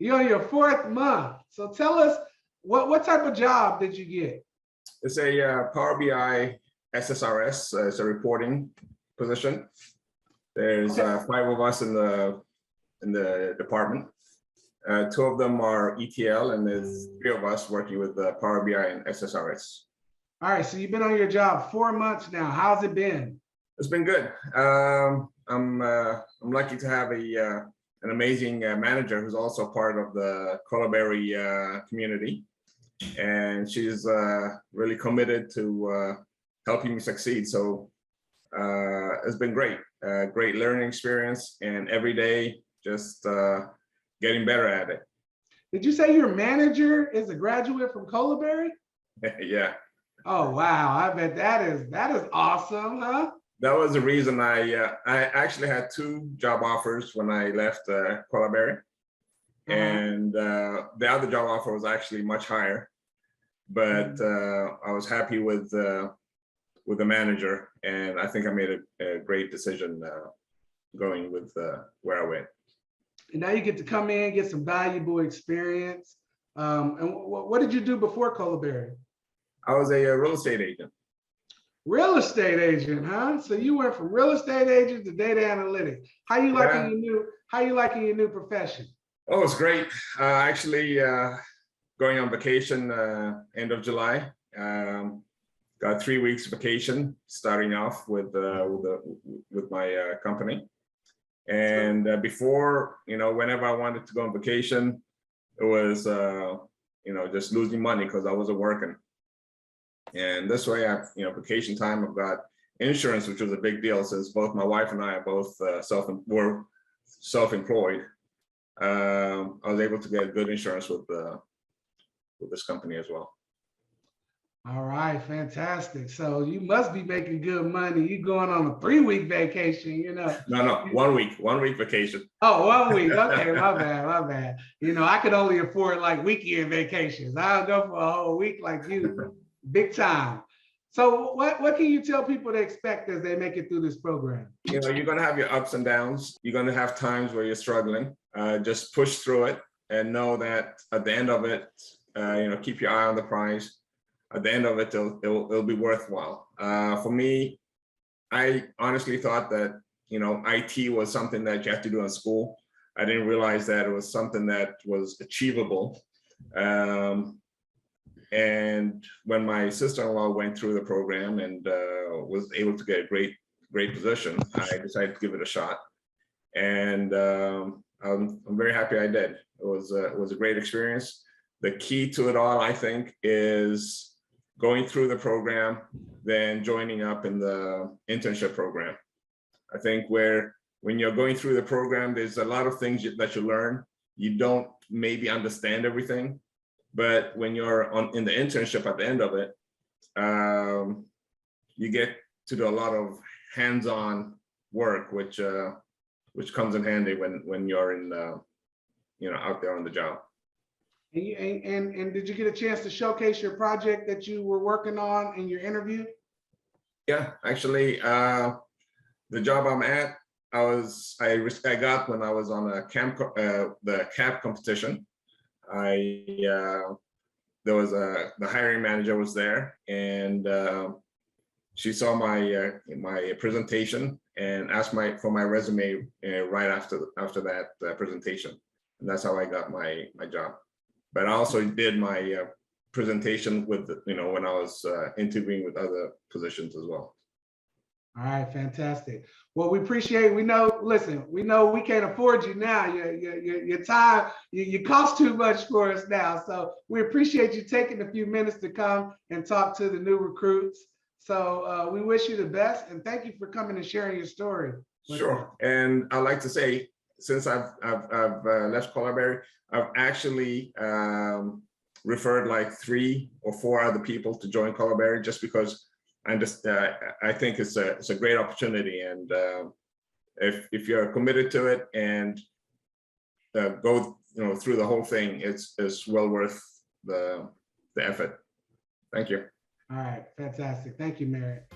You're on your 4th month. So tell us, what type of job did you get? It's a Power BI SSRS. It's a reporting position. There's 5 of us in the department. 2 of them are ETL, and there's 3 of us working with Power BI and SSRS. All right, so you've been on your job 4 months now. How's it been? It's been good. I'm lucky to have an amazing manager who's also part of the Colaberry community, and she's really committed to helping me succeed. So it's been great, great learning experience, and every day just getting better at it. Did you say your manager is a graduate from Colaberry? Yeah. Oh wow! I bet that is awesome, huh? That was the reason I actually had 2 job offers when I left Colaberry, and the other job offer was actually much higher, but I was happy with the manager, and I think I made a great decision going with where I went. And now you get to come in, get some valuable experience. And what did you do before Colaberry? I was a real estate agent. Real estate agent, huh? So you went from real estate agent to data analytics. How you liking your new profession? Oh, it's great. Actually, going on vacation end of July. Got 3 weeks vacation starting off with my company. And before, whenever I wanted to go on vacation, it was just losing money because I wasn't working. And this way, vacation time, I've got insurance, which was a big deal since both my wife and I are both self-employed. I was able to get good insurance with this company as well. All right, fantastic. So you must be making good money. You going on a 3-week vacation, No, 1 week, 1 week vacation. Oh, 1 week. Okay, my bad. I could only afford like weekend vacations. I'll go for a whole week like you. Big time. So what can you tell people to expect as they make it through this program? You're going to have your ups and downs. You're going to have times where you're struggling. Just push through it and know that at the end of it, keep your eye on the prize. At the end of it, it'll be worthwhile. For me, I honestly thought that, IT was something that you have to do in school. I didn't realize that it was something that was achievable. And when my sister-in-law went through the program and was able to get a great position, I decided to give it a shot. And I'm very happy I did. It was a great experience. The key to it all, I think, is going through the program, then joining up in the internship program. I think when you're going through the program, there's a lot of things that you learn. You don't maybe understand everything. But when you're in the internship at the end of it, you get to do a lot of hands-on work, which comes in handy when you're in out there on the job. And did you get a chance to showcase your project that you were working on in your interview? Yeah, actually, the job I'm at, I got when I was on the CAP competition. There was the hiring manager was there, and she saw my presentation and asked for my resume right after that presentation, and that's how I got my job. But I also did my presentation with when I was interviewing with other positions as well. All right, fantastic. Well, we appreciate. We know we can't afford you now. Your time, you cost too much for us now. So we appreciate you taking a few minutes to come and talk to the new recruits. So we wish you the best, and thank you for coming and sharing your story. Sure. And I'd like to say, since I've left Colaberry, I've actually referred like 3 or 4 other people to join Colaberry just because. I think it's a great opportunity, and if you're committed to it and go through the whole thing, it's well worth the effort. Thank you. All right, fantastic. Thank you, Merritt.